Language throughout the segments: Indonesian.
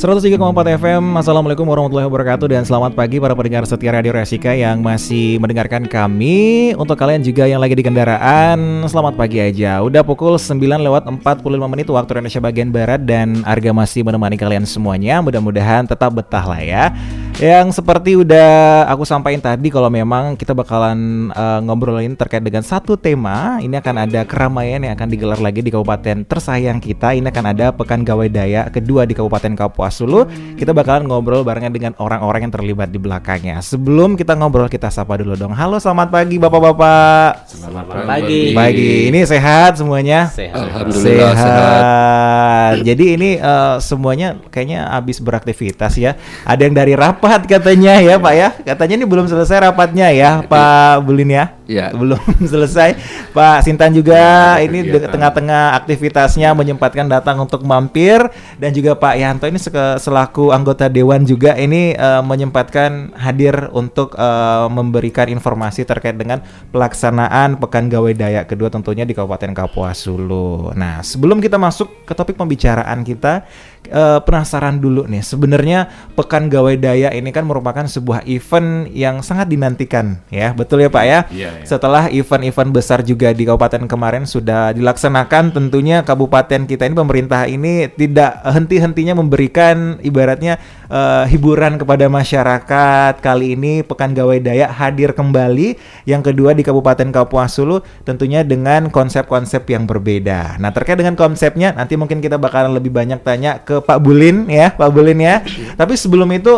103,4 FM. Assalamualaikum warahmatullahi wabarakatuh. Dan selamat pagi para pendengar setia Radio Rasika yang masih mendengarkan kami. Untuk kalian juga yang lagi di kendaraan, selamat pagi aja. Udah pukul 9:45 waktu Indonesia bagian Barat. Dan Arga masih menemani kalian semuanya. Mudah-mudahan tetap betah lah ya. Yang seperti udah aku sampaikan tadi, kalau memang kita bakalan ngobrolin terkait dengan satu tema. Ini akan ada keramaian yang akan digelar lagi di kabupaten tersayang kita. Ini akan ada Pekan Gawai Daya kedua di Kabupaten Kapuas Hulu. Kita bakalan ngobrol barengan dengan orang-orang yang terlibat di belakangnya. Sebelum kita ngobrol, kita sapa dulu dong. Halo, selamat pagi Bapak-bapak. Selamat pagi. Pagi. Ini sehat semuanya? Sehat. Alhamdulillah sehat. Jadi ini semuanya kayaknya habis beraktivitas ya. Ada yang dari rapat katanya ya Pak ya. Katanya ini belum selesai rapatnya ya Pak Bulin ya. Ya. Belum selesai. Pak Sintan juga ya, ini tengah-tengah aktivitasnya menyempatkan datang untuk mampir. Dan juga Pak Yanto ini selaku anggota Dewan juga ini menyempatkan hadir untuk memberikan informasi terkait dengan pelaksanaan Pekan Gawai Daya kedua tentunya di Kabupaten Kapuas Hulu. Nah, sebelum kita masuk ke topik pembicaraan kita, penasaran dulu nih. Sebenarnya Pekan Gawai Daya ini kan merupakan sebuah event yang sangat dinantikan ya. Betul ya Pak ya? Iya. Setelah event-event besar juga di kabupaten kemarin sudah dilaksanakan, tentunya kabupaten kita ini, pemerintah ini tidak henti-hentinya memberikan ibaratnya hiburan kepada masyarakat. Kali ini Pekan Gawai Daya hadir kembali yang kedua di Kabupaten Kapuas Hulu, tentunya dengan konsep-konsep yang berbeda. Nah, terkait dengan konsepnya nanti mungkin kita bakalan lebih banyak tanya ke Pak Bulin ya, Pak Bulin ya. Tapi sebelum itu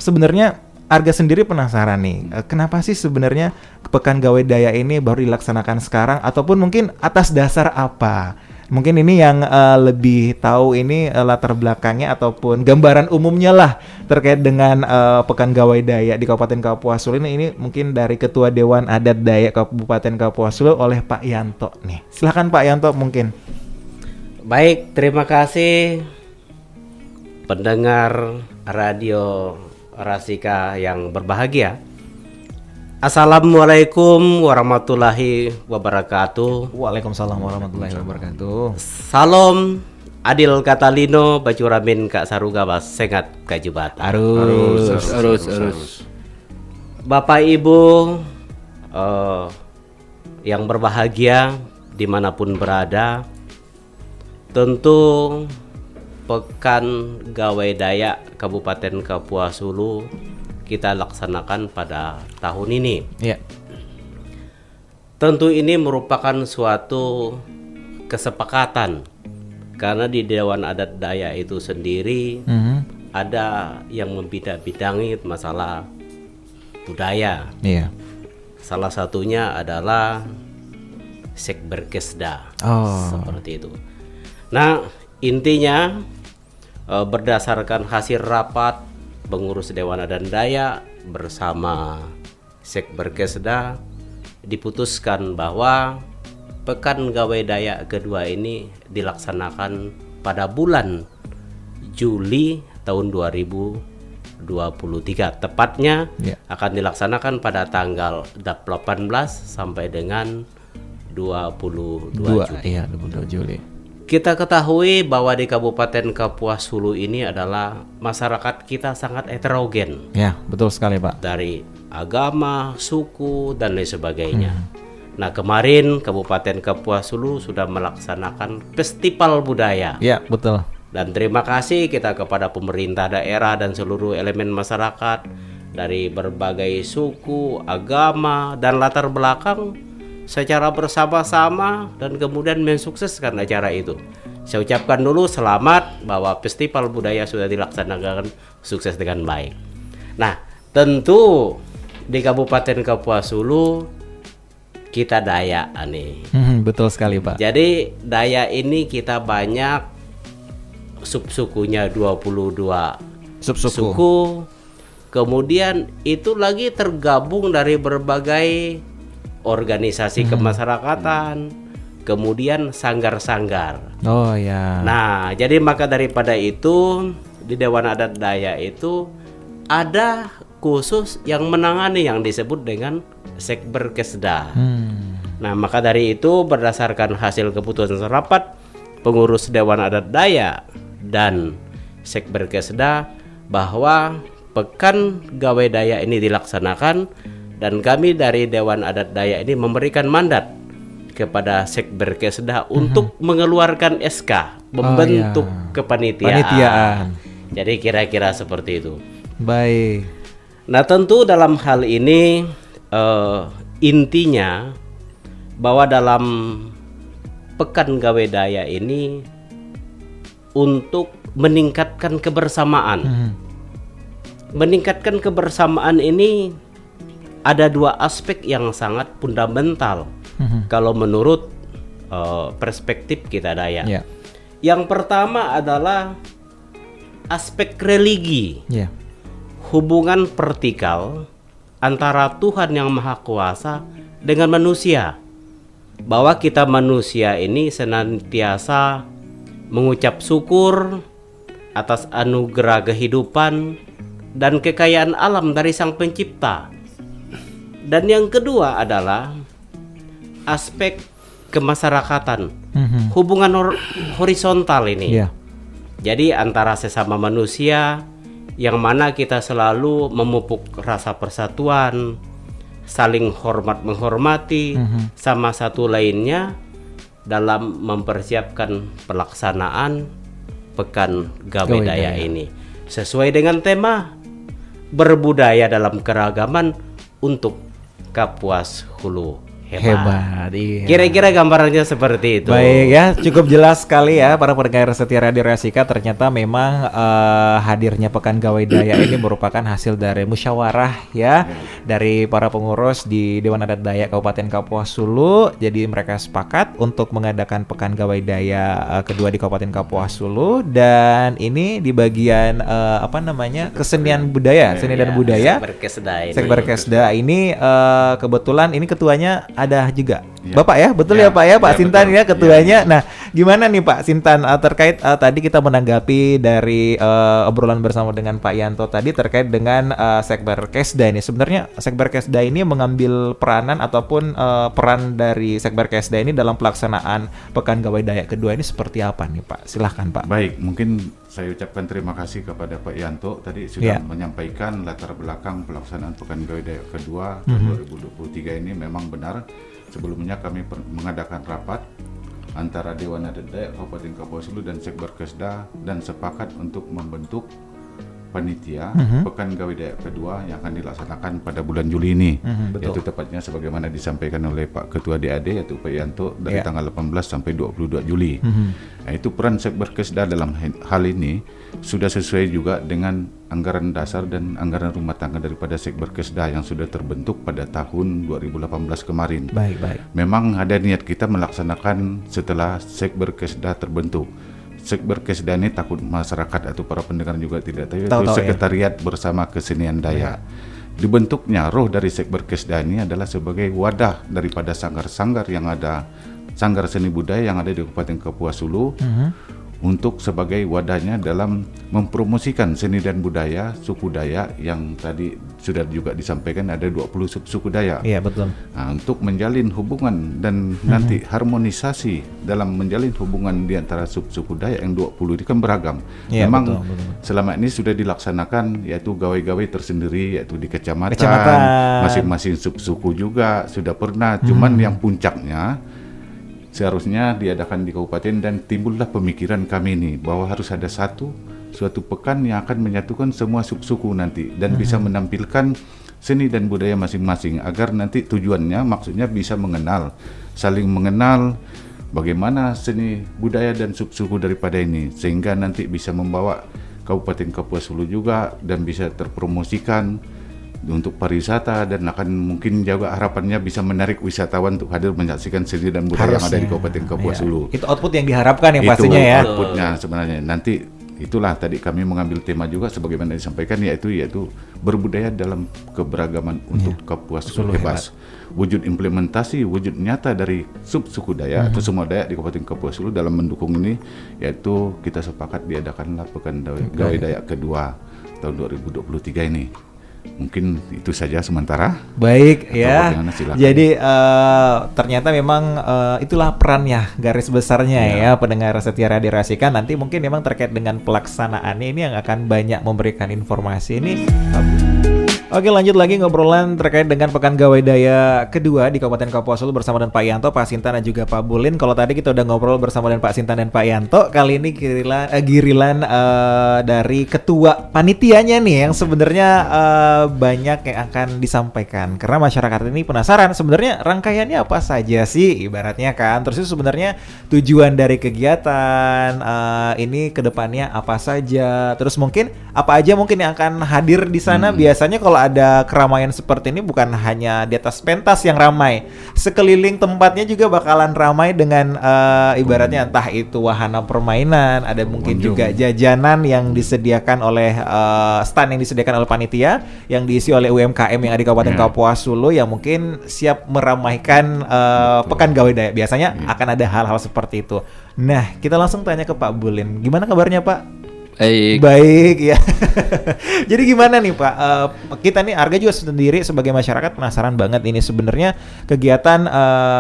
sebenarnya Arga sendiri penasaran nih, kenapa sih sebenarnya Pekan Gawai Daya ini baru dilaksanakan sekarang, ataupun mungkin atas dasar apa? Mungkin ini yang lebih tahu ini latar belakangnya ataupun gambaran umumnya lah terkait dengan Pekan Gawai Daya di Kabupaten Kapuas Hulu ini mungkin dari Ketua Dewan Adat Daya Kabupaten Kapuas Hulu oleh Pak Yanto nih. Silakan Pak Yanto mungkin. Baik, terima kasih pendengar Radio Rasika yang berbahagia. Assalamualaikum warahmatullahi wabarakatuh. Waalaikumsalam warahmatullahi wabarakatuh. Salam Adil Katalino Bacuramin Kak Sarugabas Sengat Kajubata. Arus. Bapak Ibu yang berbahagia dimanapun berada, tentu Pekan Gawai Daya Kabupaten Kapuas Hulu kita laksanakan pada tahun ini. Iya. Tentu ini merupakan suatu kesepakatan karena di Dewan Adat Daya itu sendiri ada yang membidangi masalah budaya. Iya. Salah satunya adalah Sekberkesda. Seperti itu. Nah, intinya berdasarkan hasil rapat pengurus Dewan Adat Daya bersama Sekberkesda diputuskan bahwa Pekan Gawai Daya kedua ini dilaksanakan pada bulan Juli tahun 2023. Tepatnya akan dilaksanakan pada tanggal 18 sampai dengan 22 Juli. Iya, 22 Juli. Kita ketahui bahwa di Kabupaten Kapuas Hulu ini adalah masyarakat kita sangat heterogen. Ya, betul sekali Pak. Dari agama, suku, dan lain sebagainya. Nah, kemarin Kabupaten Kapuas Hulu sudah melaksanakan festival budaya. Ya, betul. Dan terima kasih kita kepada pemerintah daerah dan seluruh elemen masyarakat dari berbagai suku, agama, dan latar belakang secara bersama-sama dan kemudian mensukseskan acara itu. Saya ucapkan dulu selamat bahwa festival budaya sudah dilaksanakan sukses dengan baik. Nah, tentu di Kabupaten Kapuas Hulu kita Dayak nih. Betul sekali Pak. Jadi Dayak ini kita banyak subsukunya 22 suku. Kemudian itu lagi tergabung dari berbagai organisasi kemasyarakatan, kemudian sanggar-sanggar. Oh ya. Nah, jadi maka daripada itu di Dewan Adat Daya itu ada khusus yang menangani yang disebut dengan Sekberkesda. Nah, maka dari itu berdasarkan hasil keputusan rapat pengurus Dewan Adat Daya dan Sekberkesda bahwa Pekan Gawe Daya ini dilaksanakan, dan kami dari Dewan Adat Dayak ini memberikan mandat kepada Sekberkesda untuk mengeluarkan SK membentuk kepanitiaan. Jadi kira-kira seperti itu. Baik. Nah, tentu dalam hal ini intinya bahwa dalam Pekan Gawe Daya ini untuk meningkatkan kebersamaan. Meningkatkan kebersamaan ini ada dua aspek yang sangat fundamental kalau menurut perspektif kita Dayak. Ya. Yang pertama adalah aspek religi. Ya. Hubungan vertikal antara Tuhan yang Maha Kuasa dengan manusia. Bahwa kita manusia ini senantiasa mengucap syukur atas anugerah kehidupan dan kekayaan alam dari Sang Pencipta. Dan yang kedua adalah aspek kemasyarakatan, hubungan horizontal ini. Ya. Jadi antara sesama manusia, yang mana kita selalu memupuk rasa persatuan, saling hormat menghormati sama satu lainnya dalam mempersiapkan pelaksanaan Pekan Gawe Daya ini sesuai dengan tema berbudaya dalam keragaman untuk Kapuas Hulu hebat. Iya. Kira-kira gambarannya seperti itu. Baik ya, cukup jelas sekali ya para pendengar setia Radio Rasika. Ternyata memang hadirnya Pekan Gawe Daya ini merupakan hasil dari musyawarah ya dari para pengurus di Dewan Adat Dayak Kabupaten Kapuas Hulu. Jadi mereka sepakat untuk mengadakan Pekan Gawe Daya kedua di Kabupaten Kapuas Hulu, dan ini di bagian kesenian budaya, seni dan budaya. Sekberkesda ini kebetulan ini ketuanya ada juga Bapak ya, betul ya Pak ya, Pak Sintan ya ketuanya. Nah, gimana nih Pak Sintan terkait tadi kita menanggapi dari obrolan bersama dengan Pak Yanto tadi terkait dengan Sekberkesda ini. Sebenarnya Sekberkesda ini mengambil peranan ataupun peran dari Sekberkesda ini dalam pelaksanaan Pekan Gawe Daya kedua ini seperti apa nih Pak? Silahkan Pak. Baik, mungkin saya ucapkan terima kasih kepada Pak Yanto tadi sudah menyampaikan latar belakang pelaksanaan Pekan Gawe Daya kedua 2023 ini. Memang benar, sebelumnya kami mengadakan rapat antara Dewan Adat Dayak Kabupaten Kapuas Hulu dan Sekberkesda dan sepakat untuk membentuk panitia Pekan Gawe Daya kedua yang akan dilaksanakan pada bulan Juli ini. Yaitu tepatnya sebagaimana disampaikan oleh Pak Ketua DAD yaitu Pak Yanto dari tanggal 18 sampai 22 Juli. Nah, itu peran Sekberkesda dalam hal ini sudah sesuai juga dengan anggaran dasar dan anggaran rumah tangga daripada Sekberkesda yang sudah terbentuk pada tahun 2018 kemarin. Baik. Memang ada niat kita melaksanakan setelah Sekberkesda terbentuk. Sekberkesda ini takut masyarakat atau para pendengar juga tidak tahu, itu sekretariat bersama kesenian Dayak. Dibentuknya roh dari Sekberkesda ini adalah sebagai wadah daripada sanggar-sanggar yang ada, sanggar seni budaya yang ada di Kabupaten Kapuas Hulu, untuk sebagai wadahnya dalam mempromosikan seni dan budaya suku Dayak yang tadi sudah juga disampaikan ada 20 suku Dayak. Iya, betul. Nah, untuk menjalin hubungan dan nanti harmonisasi dalam menjalin hubungan di antara suku Dayak yang 20 ini kan beragam. Iya, memang betul. selama ini sudah dilaksanakan yaitu gawe-gawe tersendiri yaitu di kecamatan. Masing-masing suku juga sudah pernah. Cuman yang puncaknya seharusnya diadakan di kabupaten, dan timbullah pemikiran kami ini bahwa harus ada suatu pekan yang akan menyatukan semua suku nanti dan bisa menampilkan seni dan budaya masing-masing agar nanti tujuannya maksudnya bisa saling mengenal bagaimana seni budaya dan suku daripada ini, sehingga nanti bisa membawa Kabupaten Kapuas Hulu juga dan bisa terpromosikan untuk pariwisata, dan akan mungkin juga harapannya bisa menarik wisatawan untuk hadir menyaksikan seni dan budaya yang ada di Kabupaten Kapuas Hulu. Itu output yang diharapkan yang pastinya ya. Itu outputnya sebenarnya. Nanti itulah tadi kami mengambil tema juga sebagaimana disampaikan yaitu berbudaya dalam keberagaman untuk Kapuas Hulu hebat. Wujud implementasi, wujud nyata dari suku Dayak atau semua Dayak di Kabupaten Kapuas Hulu dalam mendukung ini, yaitu kita sepakat diadakanlah Pekan Gawe Daya kedua tahun 2023 ini. Mungkin itu saja sementara. Baik Atau ya. bagaimana, silakan. Jadi ternyata memang itulah perannya, garis besarnya ya pendengar setia Radio Rasika. Nanti mungkin memang terkait dengan pelaksanaannya ini yang akan banyak memberikan informasi ini. Oke, lanjut lagi ngobrolan terkait dengan Pekan Gawai Daya kedua di Kabupaten Kapuas Hulu bersama dengan Pak Yanto, Pak Sintan dan juga Pak Bulin. Kalau tadi kita udah ngobrol bersama dengan Pak Sintan dan Pak Yanto, kali ini giliran dari ketua panitianya nih yang sebenarnya banyak yang akan disampaikan. Karena masyarakat ini penasaran sebenarnya rangkaiannya apa saja sih ibaratnya kan. Terus itu sebenarnya tujuan dari kegiatan ini ke depannya apa saja. Terus mungkin apa aja mungkin yang akan hadir di sana. Biasanya kalau ada keramaian seperti ini bukan hanya di atas pentas yang ramai, sekeliling tempatnya juga bakalan ramai dengan ibaratnya entah itu wahana permainan, ada mungkin juga jajanan yang disediakan oleh stand yang disediakan oleh panitia, yang diisi oleh UMKM yang ada di Kabupaten Kapuas Hulu yang mungkin siap meramaikan Pekan Gawai Daya. Biasanya akan ada hal-hal seperti itu. Nah, kita langsung tanya ke Pak Bulin. Gimana kabarnya, Pak? Baik ya. Jadi gimana nih Pak? Kita nih Arga juga sendiri sebagai masyarakat penasaran banget ini sebenarnya kegiatan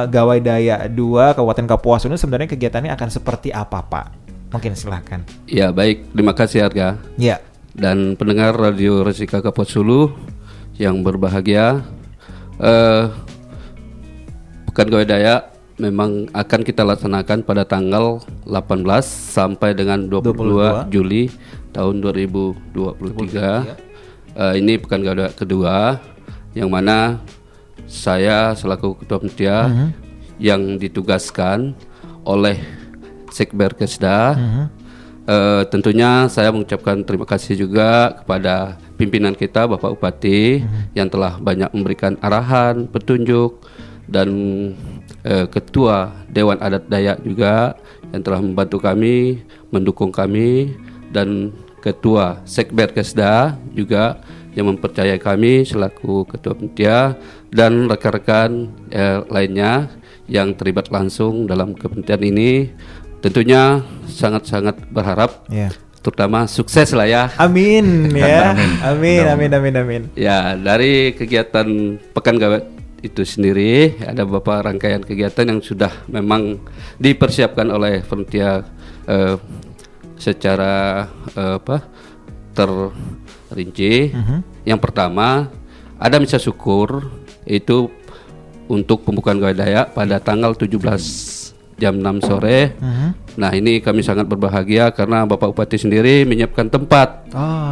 Gawai Daya 2 Kabupaten Kapuas Hulu sebenarnya kegiatannya akan seperti apa Pak? Mungkin silahkan. Ya baik, terima kasih Arga. Ya. Dan pendengar Radio Rasika Kapuas Hulu yang berbahagia, Pekan Gawai Daya memang akan kita laksanakan pada tanggal 18 sampai dengan 22 Juli tahun 2023. Ini Pekan Gawai Daya kedua yang mana saya selaku Ketua Panitia yang ditugaskan oleh Sekber Kesda. Tentunya saya mengucapkan terima kasih juga kepada pimpinan kita Bapak Bupati yang telah banyak memberikan arahan, petunjuk, dan Ketua Dewan Adat Dayak juga yang telah membantu kami, mendukung kami, dan Ketua Sekber Kesda juga yang mempercayai kami selaku Ketua Panitia, dan rekan-rekan lainnya yang terlibat langsung dalam kepanitiaan ini. Tentunya sangat-sangat berharap terutama sukses lah ya. Amin ya. Amin. Ya, dari kegiatan Pekan Gawai itu sendiri ada beberapa rangkaian kegiatan yang sudah memang dipersiapkan oleh panitia secara terinci. Yang pertama ada misa syukur, itu untuk pembukaan Gawai Daya pada tanggal 17 jam 6 sore. Nah, ini kami sangat berbahagia karena Bapak Bupati sendiri menyiapkan tempat,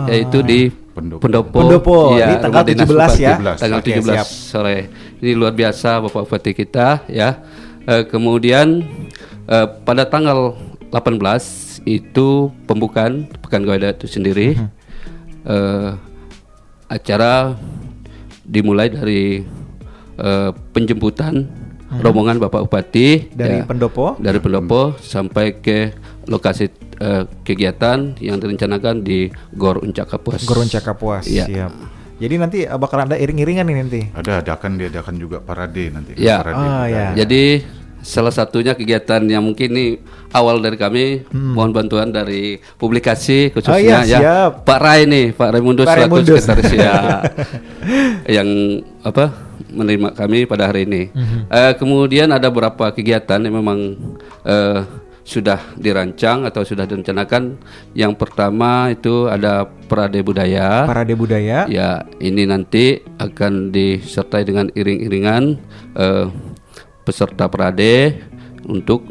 yaitu di Pendopo. Ya, tanggal 17 ya. Tanggal 17 sore. Ini luar biasa Bapak Bupati kita ya. Kemudian pada tanggal 18 itu pembukaan Pekan Gawai Daya itu sendiri. Acara dimulai dari penjemputan rombongan Bapak Bupati dari Pendopo sampai ke lokasi kegiatan yang direncanakan di Gor Uncak Kapuas. Ya. Siap. Jadi nanti bakal ada iring-iringan nih nanti. Akan diadakan juga parade nanti. Ya. Parade Jadi salah satunya kegiatan yang mungkin ini awal dari kami, mohon bantuan dari publikasi khususnya Pak Rai nih, Pak Raimundos selaku sekretaris yang menerima kami pada hari ini. Kemudian ada beberapa kegiatan yang memang sudah dirancang atau sudah direncanakan. Yang pertama itu ada Parade Budaya. Ya, ini nanti akan disertai dengan iring-iringan peserta parade untuk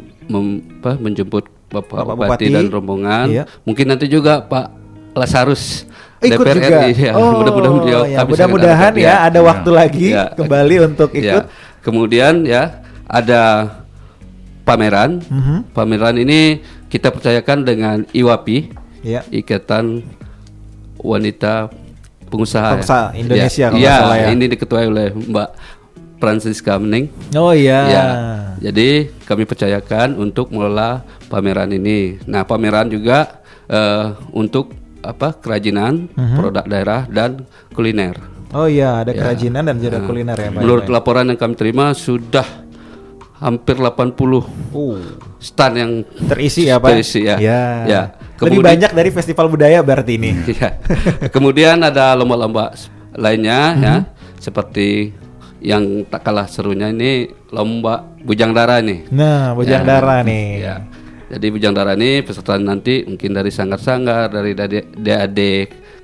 menjemput Bapak Bupati dan rombongan. Mungkin nanti juga Pak Lasarus ikut DPR juga. Mudah-mudahan beliau mudah-mudahan ada waktu lagi kembali untuk ikut. Kemudian ada pameran. Pameran ini kita percayakan dengan IWAPI, Ikatan Wanita Pengusaha Indonesia. Ini diketuai oleh Mbak Francisca Mening. Jadi kami percayakan untuk mengelola pameran ini. Nah, pameran juga untuk kerajinan, produk daerah dan kuliner. Ada kerajinan dan juga kuliner ya. Menurut laporan yang kami terima sudah hampir 80 stand yang terisi ya Pak. Ya. Lebih banyak dari festival budaya berarti ini. Kemudian ada lomba-lomba lainnya ya, seperti yang tak kalah serunya ini lomba bujang dara nih. Nah, bujang Ya, dara nih. ya. Jadi bujang dara ini peserta nanti mungkin dari sanggar-sanggar, dari DAD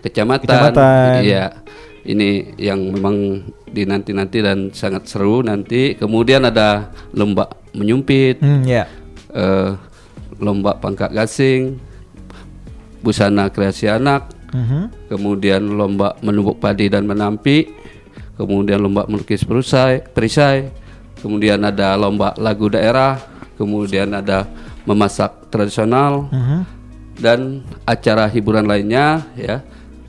kecamatan. Iya. Ini yang memang dinanti-nanti dan sangat seru nanti. Kemudian ada lomba menyumpit, Ya. lomba pangkat gasing, busana kreasi anak, kemudian lomba menumbuk padi dan menampi, kemudian lomba melukis perisai, kemudian ada lomba lagu daerah, kemudian ada memasak tradisional, dan acara hiburan lainnya ya.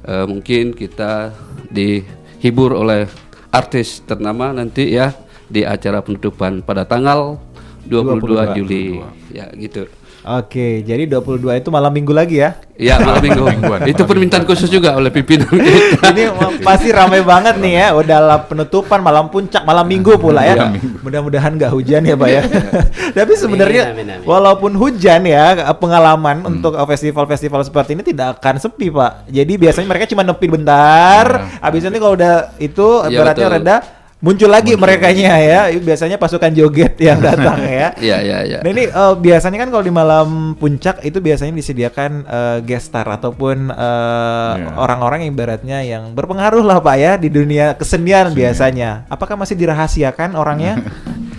Mungkin kita dihibur oleh artis ternama nanti ya di acara penutupan pada tanggal 22 Juli ya gitu. Oke, jadi 22 itu malam minggu lagi ya. Ya malam minggu. Itu permintaan khusus juga oleh pimpinan kita. Ini pasti ramai banget nih ya. Udah penutupan, malam puncak, malam minggu pula ya. Mudah-mudahan nggak hujan ya Pak ya. Tapi sebenarnya Amin. walaupun hujan ya, pengalaman untuk festival-festival seperti ini tidak akan sepi Pak. Jadi biasanya mereka cuma nepi bentar. Habis itu kalau udah itu Ya, beratnya betul. reda, muncul lagi merekanya ya. Biasanya pasukan joget yang datang ya. Iya. Nah ini biasanya kan kalau di malam puncak itu biasanya disediakan guest star ataupun orang-orang yang ibaratnya yang berpengaruh lah Pak ya di dunia kesenian biasanya. Apakah masih dirahasiakan orangnya?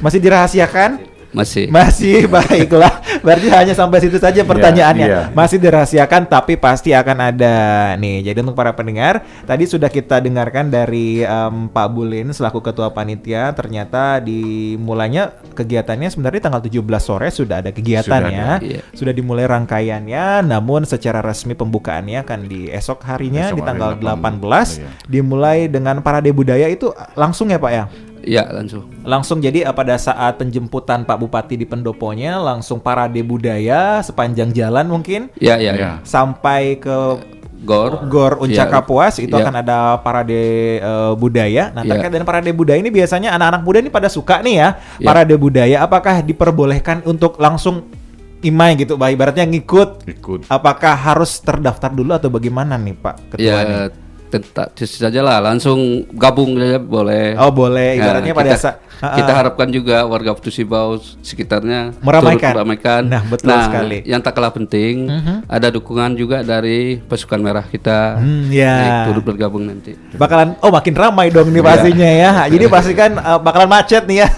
Masih dirahasiakan? Masih. Masih, baiklah. Berarti hanya sampai situ saja pertanyaannya. iya. Masih dirahasiakan tapi pasti akan ada. Nih, jadi untuk para pendengar, tadi sudah kita dengarkan dari Pak Bulin selaku ketua panitia, ternyata dimulainya kegiatannya sebenarnya tanggal 17 sore sudah ada kegiatannya. Sudah ada, iya. Sudah dimulai rangkaiannya, namun secara resmi pembukaannya akan di esok harinya Esok di tanggal hari 18. iya. Dimulai dengan parade budaya itu langsung ya Pak ya? Ya langsung. Langsung jadi pada saat penjemputan Pak Bupati di pendoponya langsung parade budaya sepanjang jalan mungkin Ya. sampai ke Gor Uncak Ya. Kapuas itu Ya. akan ada parade budaya. Nah, Ya. terkait dengan parade budaya ini biasanya anak-anak muda ini pada suka nih ya Ya. parade budaya. Apakah diperbolehkan untuk langsung imai gitu, Pak? Ibaratnya ngikut. Ikut. Apakah harus terdaftar dulu atau bagaimana nih, Pak Ketua nih? Ya tentu saja lah, langsung gabung saja boleh. Oh, boleh. Nah, Ibaratnya pada saat kita harapkan juga warga Tusibau sekitarnya Meramaikan. turut meramaikan. Nah, betul sekali. Yang tak kalah penting ada dukungan juga dari pasukan merah kita ya. yang turut bergabung nanti. Bakalan makin ramai dong nih pastinya ya. Jadi pasti kan bakalan macet nih ya.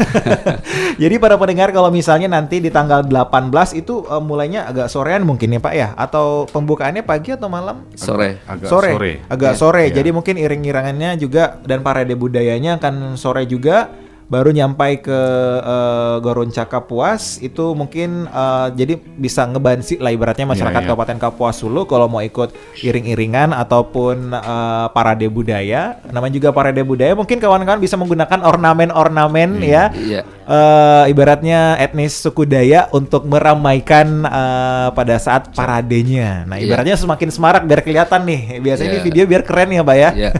Jadi para pendengar kalau misalnya nanti di tanggal 18 itu mulainya agak sorean mungkin ya Pak ya, atau pembukaannya pagi atau malam? Sore. Agak Agak Ya. sore. Ya. Jadi mungkin iring-irangannya juga dan parade budayanya akan sore juga. Baru nyampai ke Goruncak Kapuas itu mungkin jadi bisa ngebansi lah ibaratnya masyarakat Iya. Kabupaten Kapuas Hulu kalau mau ikut iring-iringan ataupun parade budaya. Namanya juga parade budaya, mungkin kawan-kawan bisa menggunakan ornamen-ornamen ya. Iya. Ibaratnya etnis suku Dayak untuk meramaikan pada saat paradenya. Nah, Iya. ibaratnya semakin semarak biar kelihatan nih. Biasanya Iya. di video biar keren ya, Pak ya. Iya.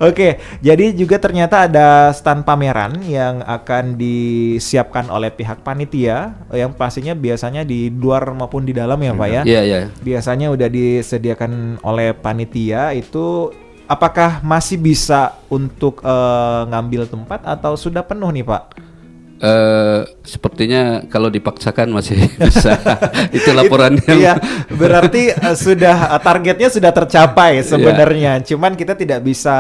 Oke, jadi juga ternyata ada stand pameran yang akan disiapkan oleh pihak panitia yang pastinya biasanya di luar maupun di dalam ya, Pak ya. Iya. Biasanya udah disediakan oleh panitia itu. Apakah masih bisa untuk ngambil tempat atau sudah penuh nih, Pak? Sepertinya kalau dipaksakan masih bisa. Itu laporannya. Iya, berarti sudah targetnya sudah tercapai sebenarnya. Cuman kita tidak bisa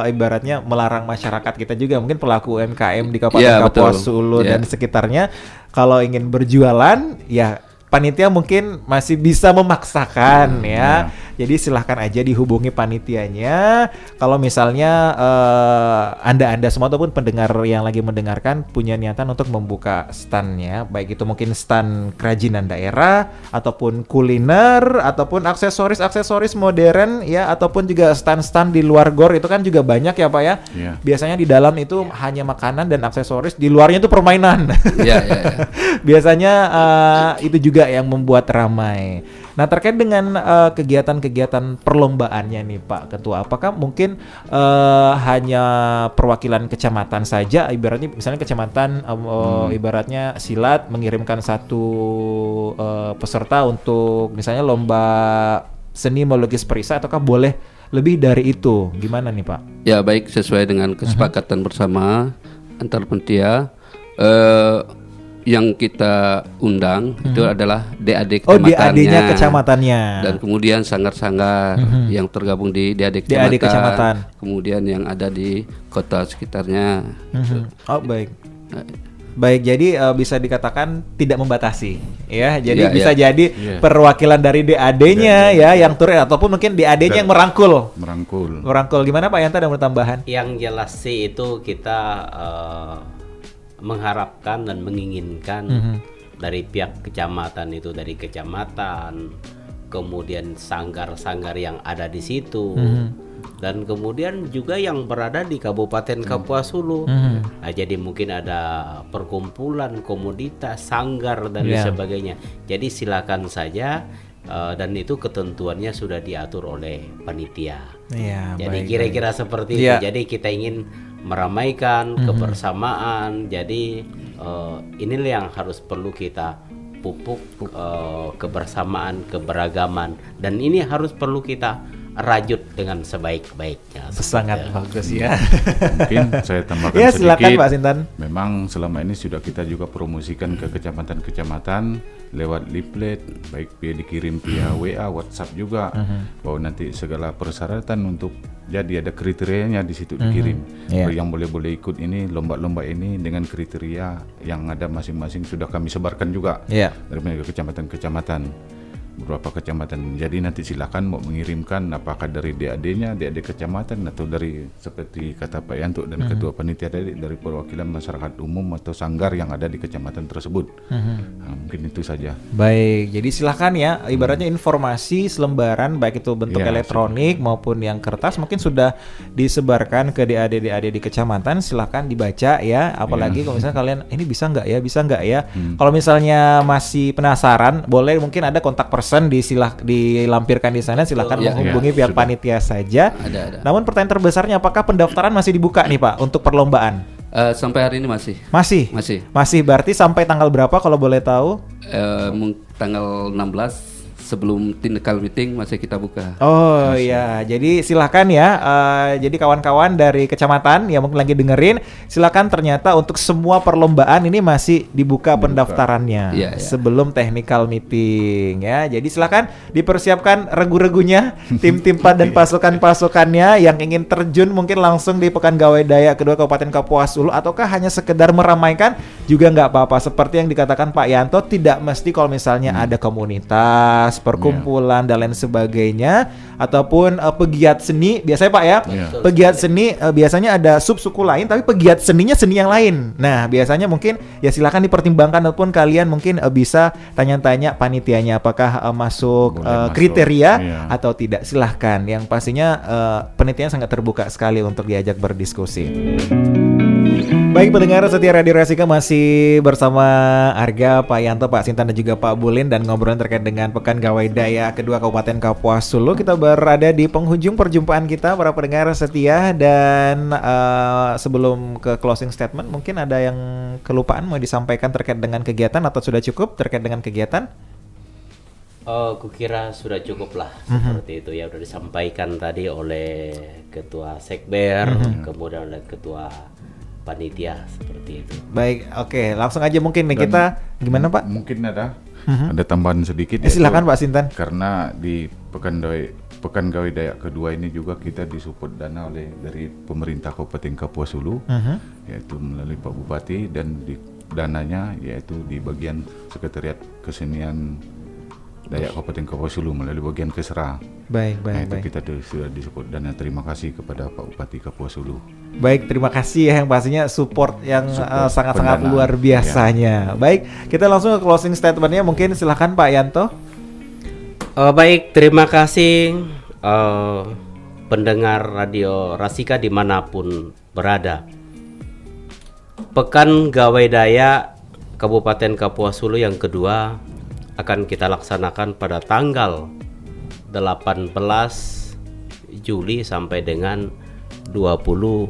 ibaratnya melarang masyarakat kita juga, mungkin pelaku UMKM di Kabupaten Iya, Kapuas betul. Hulu Iya. dan sekitarnya kalau ingin berjualan ya panitia mungkin masih bisa memaksakan ya. Jadi silahkan aja dihubungi panitianya. Kalau misalnya Anda semua ataupun pendengar yang lagi mendengarkan punya niatan untuk membuka standnya, baik itu mungkin stand kerajinan daerah ataupun kuliner ataupun aksesoris modern ya, ataupun juga stand-stand di luar gor itu kan juga banyak ya Pak ya. Iya. Biasanya di dalam itu hanya makanan dan aksesoris, di luarnya itu permainan. Iya. Biasanya itu juga yang membuat ramai. Nah, terkait dengan kegiatan-kegiatan perlombaannya nih Pak Ketua, apakah mungkin hanya perwakilan kecamatan saja, ibaratnya misalnya kecamatan ibaratnya silat mengirimkan satu peserta untuk misalnya lomba seni melukis perisai, ataukah boleh lebih dari itu. Gimana nih Pak? Ya baik, sesuai dengan kesepakatan bersama antar panitia, yang kita undang itu adalah DAD Oh, kecamatannya. DAD-nya kecamatannya. Dan kemudian sanggar-sanggar yang tergabung di DAD DAD kecamatan. Kemudian yang ada di kota sekitarnya. Oh baik. Baik, jadi bisa dikatakan tidak membatasi, ya. Jadi Iya, bisa iya. jadi perwakilan dari DAD-nya ya yang turun, ataupun mungkin DAD-nya yang merangkul. Merangkul. Gimana Pak Yanto, ada mau tambahan? Yang jelas sih itu kita mengharapkan dan menginginkan dari pihak kecamatan itu, dari kecamatan, kemudian sanggar-sanggar yang ada di situ, dan kemudian juga yang berada di Kabupaten Kapuas Hulu. Nah, jadi mungkin ada perkumpulan komoditas, sanggar dan sebagainya. Jadi silakan saja, dan itu ketentuannya sudah diatur oleh panitia. Jadi kira-kira seperti itu. Jadi kita ingin meramaikan kebersamaan. Jadi inilah yang harus perlu kita pupuk, kebersamaan, keberagaman, dan ini harus perlu kita rajut dengan sebaik-baiknya. Sangat bagus ya. Mungkin saya tambahkan Ya, sedikit. silakan Pak Sintan. Memang selama ini sudah kita juga promosikan ke kecamatan-kecamatan lewat leaflet, baik via dikirim via WA, WhatsApp juga, bahwa nanti segala persyaratan untuk jadi ada kriterianya di situ dikirim. Yang boleh ikut ini lomba-lomba ini dengan kriteria yang ada masing-masing sudah kami sebarkan juga dari kecamatan-kecamatan. Beberapa kecamatan. Jadi nanti silakan mau mengirimkan apakah dari DAD-nya, DAD kecamatan, atau dari seperti kata Pak Yanto dan Ketua Panitia tadi, dari perwakilan masyarakat umum atau sanggar yang ada di kecamatan tersebut. Nah, mungkin itu saja. Baik, jadi silakan ya, ibaratnya informasi selembaran baik itu bentuk elektronik maupun yang kertas mungkin sudah disebarkan ke DAD di kecamatan. Silakan dibaca ya, apalagi kalau misalnya kalian ini bisa nggak ya. Kalau misalnya masih penasaran, boleh mungkin ada kontak person dilampirkan di sana, silakan menghubungi pihak panitia saja. Ada. Namun pertanyaan terbesarnya, apakah pendaftaran masih dibuka nih Pak untuk perlombaan? Sampai hari ini masih. Masih, berarti sampai tanggal berapa kalau boleh tahu? Tanggal 16 sebelum technical meeting masih kita buka. Oh iya, jadi silakan ya. Jadi kawan-kawan dari kecamatan yang mungkin lagi dengerin, silakan, ternyata untuk semua perlombaan ini masih dibuka pendaftarannya sebelum technical meeting ya. Jadi silakan dipersiapkan regu-regunya, tim-tim dan pasukan-pasukannya yang ingin terjun mungkin langsung di Pekan Gawai Daya kedua Kabupaten Kapuas Hulu, ataukah hanya sekedar meramaikan juga nggak apa-apa. Seperti yang dikatakan Pak Yanto, tidak mesti kalau misalnya ada komunitas, perkumpulan dan lain sebagainya, ataupun pegiat seni biasanya Pak ya. Pegiat seni biasanya ada sub-suku lain, tapi pegiat seninya seni yang lain. Nah, biasanya mungkin ya silakan dipertimbangkan, ataupun kalian mungkin bisa tanya-tanya panitianya apakah masuk kriteria atau tidak. Silahkan, yang pastinya panitianya sangat terbuka sekali untuk diajak berdiskusi. Baik pendengar setia Radio Rasika, masih bersama Arga, Pak Yanto, Pak Sintan dan juga Pak Bulin, dan ngobrol terkait dengan Pekan Gawai Daya kedua Kabupaten Kapuas Hulu. Kita berada di penghujung perjumpaan kita para pendengar setia, dan sebelum ke closing statement mungkin ada yang kelupaan mau disampaikan terkait dengan kegiatan, atau sudah cukup terkait dengan kegiatan? Kukira sudah cukup lah, seperti itu ya, sudah disampaikan tadi oleh Ketua Sekber, kemudian oleh Ketua Panitia, seperti itu. Baik, oke, langsung aja mungkin nih kita gimana Pak? Mungkin ada tambahan sedikit. Silakan Pak Sintan. Karena di Pekan Gawai Daya kedua ini juga kita disupport dana dari pemerintah Kabupaten Kapuas Hulu, yaitu melalui Pak Bupati, dan dananya yaitu di bagian Sekretariat Kesenian Dayak Kabupaten Kapuas Hulu melalui bagian Kesra. Baik. Kita sudah disupport dana. Terima kasih kepada Pak Bupati Kapuas Hulu. Baik, terima kasih ya, yang pastinya support yang sangat-sangat luar biasanya. Baik, kita langsung ke closing statementnya, mungkin silahkan Pak Yanto. Baik, terima kasih pendengar Radio Rasika dimanapun berada. Pekan Gawai Daya Kabupaten Kapuas Hulu yang kedua akan kita laksanakan pada tanggal 18 Juli sampai dengan 22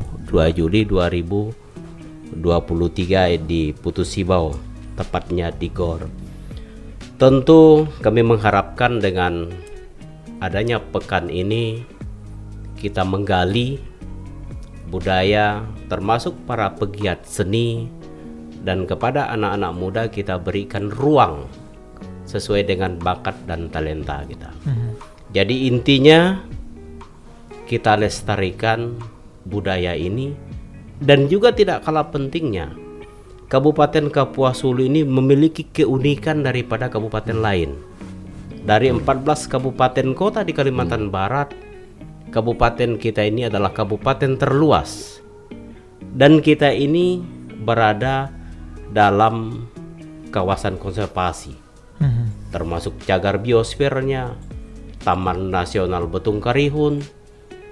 Juli 2023 di Putusibau, tepatnya di GOR. Tentu kami mengharapkan dengan adanya pekan ini kita menggali budaya termasuk para pegiat seni, dan kepada anak-anak muda kita berikan ruang sesuai dengan bakat dan talenta kita. Jadi intinya kita lestarikan budaya ini, dan juga tidak kalah pentingnya Kabupaten Kapuas Hulu ini memiliki keunikan daripada kabupaten lain. Dari 14 kabupaten kota di Kalimantan Barat, kabupaten kita ini adalah kabupaten terluas, dan kita ini berada dalam kawasan konservasi, termasuk cagar biosfernya, Taman Nasional Betung Karihun,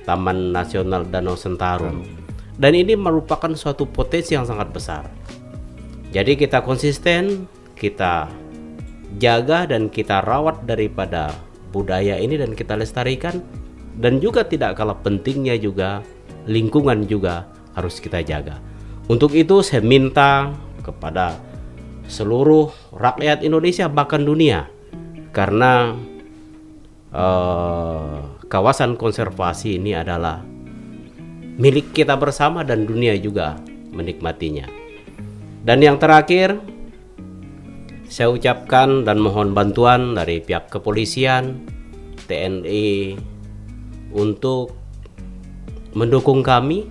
Taman Nasional Danau Sentarum, dan ini merupakan suatu potensi yang sangat besar. Jadi kita konsisten, kita jaga dan kita rawat daripada budaya ini dan kita lestarikan, dan juga tidak kalah pentingnya juga lingkungan juga harus kita jaga. Untuk itu saya minta kepada seluruh rakyat Indonesia bahkan dunia, karena kawasan konservasi ini adalah milik kita bersama dan dunia juga menikmatinya. Dan yang terakhir, saya ucapkan dan mohon bantuan dari pihak kepolisian, TNI untuk mendukung kami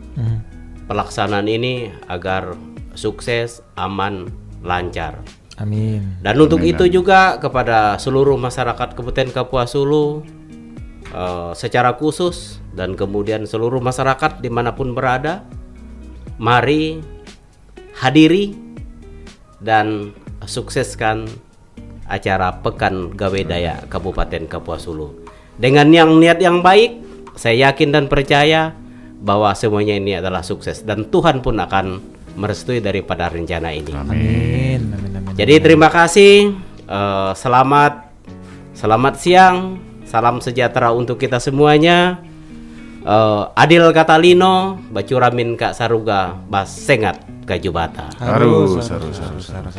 pelaksanaan ini agar sukses, aman, lancar. Amin. Dan untuk itu juga kepada seluruh masyarakat Kabupaten Kapuas Hulu secara khusus, dan kemudian seluruh masyarakat dimanapun berada, mari hadiri dan sukseskan acara Pekan Gawe Dayak Kabupaten Kapuas Hulu. Dengan yang niat yang baik, saya yakin dan percaya bahwa semuanya ini adalah sukses, dan Tuhan pun akan merestui daripada rencana ini. Amin. Amin. Amin. Jadi terima kasih, selamat siang, salam sejahtera untuk kita semuanya. Adil Katalino, Bacuramin Kak Saruga, Bas Sengat Kajubata. Harus.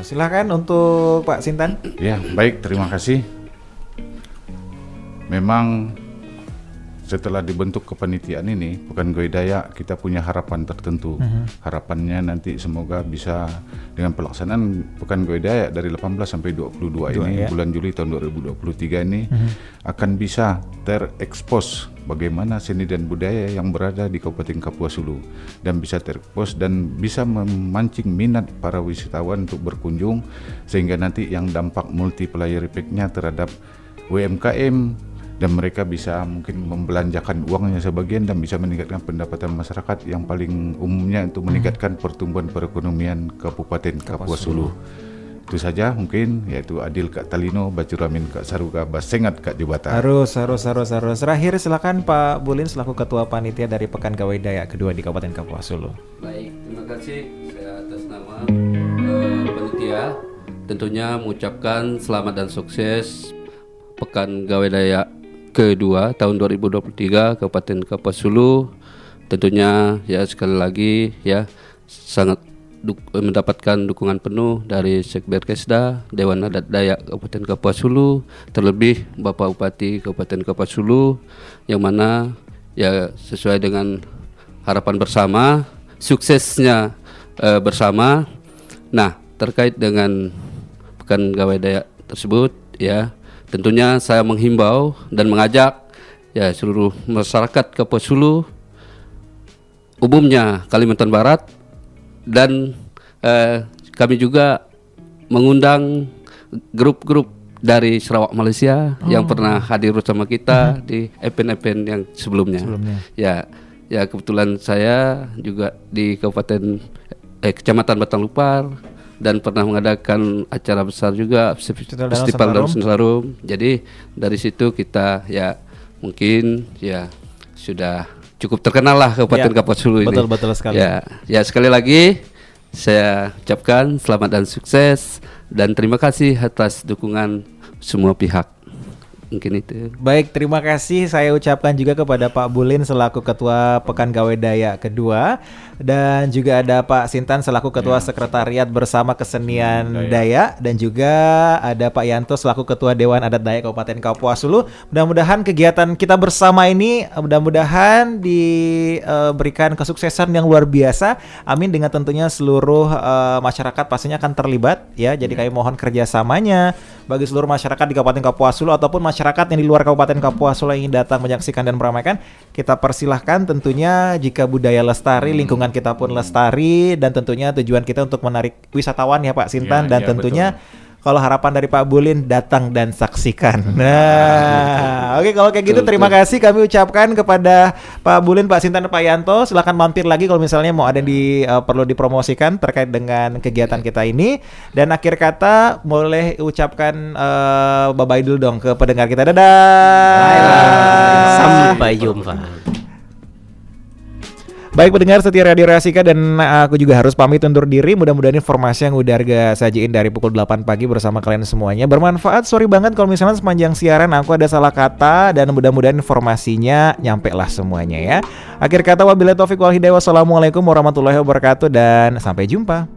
Silakan untuk Pak Sintan. Ya, baik, terima kasih. Memang setelah dibentuk kepanitiaan ini, Pekan Gawe Dayak, kita punya harapan tertentu. Harapannya nanti semoga bisa dengan pelaksanaan Pekan Gawe Dayak dari 18 sampai 22 ini, bulan Juli tahun 2023 ini, akan bisa terekspos bagaimana seni dan budaya yang berada di Kabupaten Kapuas Hulu, dan bisa terekspos dan bisa memancing minat para wisatawan untuk berkunjung, sehingga nanti yang dampak multiplier effect-nya terhadap UMKM, dan mereka bisa mungkin membelanjakan uangnya sebagian dan bisa meningkatkan pendapatan masyarakat, yang paling umumnya untuk meningkatkan pertumbuhan perekonomian Kabupaten Kapuas Hulu. Itu saja mungkin, yaitu Adil Kak Talino, Bacuramin Kak Saruga, Basengat Kak Jubata. Harus. Terakhir silakan Pak Bulin selaku Ketua Panitia dari Pekan Gawe Dayak kedua di Kabupaten Kapuas Hulu. Baik, terima kasih. Saya atas nama panitia tentunya mengucapkan selamat dan sukses Pekan Gawe Dayak kedua tahun 2023 Kabupaten Kapuas Hulu. Tentunya ya sekali lagi ya sangat mendapatkan dukungan penuh dari Sekberkesda, Dewan Adat Dayak Kabupaten Kapuas Hulu, terlebih Bapak Bupati Kabupaten Kapuas Hulu, yang mana ya sesuai dengan harapan bersama, suksesnya bersama. Nah, terkait dengan Pekan Gawe Dayak tersebut ya, tentunya saya menghimbau dan mengajak ya seluruh masyarakat Kapuas Hulu, umumnya Kalimantan Barat, dan kami juga mengundang grup-grup dari Sarawak Malaysia yang pernah hadir bersama kita di event-event yang sebelumnya. Ya kebetulan saya juga di Kecamatan Batang Lupar, dan pernah mengadakan acara besar juga Festival Danau Sentarum. Jadi dari situ kita ya mungkin ya sudah cukup terkenal lah Kabupaten Kapuas Hulu ini. Betul sekali. Ya sekali lagi saya ucapkan selamat dan sukses, dan terima kasih atas dukungan semua pihak. Mungkin itu. Baik, terima kasih saya ucapkan juga kepada Pak Bulin selaku Ketua Pekan Gawe Dayak kedua, dan juga ada Pak Sintan selaku Ketua Sekretariat Bersama Kesenian Dayak, dan juga ada Pak Yanto selaku Ketua Dewan Adat Dayak Kabupaten Kapuas Hulu. Mudah-mudahan kegiatan kita bersama ini mudah-mudahan diberikan kesuksesan yang luar biasa. Amin, dengan tentunya seluruh masyarakat pastinya akan terlibat ya. Jadi kami mohon kerjasamanya bagi seluruh masyarakat di Kabupaten Kapuas Hulu ataupun masyarakat yang di luar Kabupaten Kapuas Hulu yang ingin datang menyaksikan dan meramaikan. Kita persilahkan tentunya, jika budaya lestari, lingkungan kita pun lestari, dan tentunya tujuan kita untuk menarik wisatawan ya Pak Sintan, dan tentunya kalau harapan dari Pak Bulin, datang dan saksikan. Nah, oke, kalau kayak gitu terima kasih kami ucapkan kepada Pak Bulin, Pak Sintan, dan Pak Yanto. Silakan mampir lagi kalau misalnya mau ada perlu dipromosikan terkait dengan kegiatan kita ini. Dan akhir kata boleh ucapkan bye bye dulu dong ke pendengar kita. Dadah. Sampai jumpa. Baik pendengar setia Radio Rasika, dan aku juga harus pamit undur diri. Mudah-mudahan informasi yang udah Arga sajiin dari pukul 8 pagi bersama kalian semuanya bermanfaat. Sorry banget kalau misalnya sepanjang siaran aku ada salah kata, dan mudah-mudahan informasinya nyampe lah semuanya ya. Akhir kata wabillahi taufiq wal hidayah. Wassalamualaikum warahmatullahi wabarakatuh, dan sampai jumpa.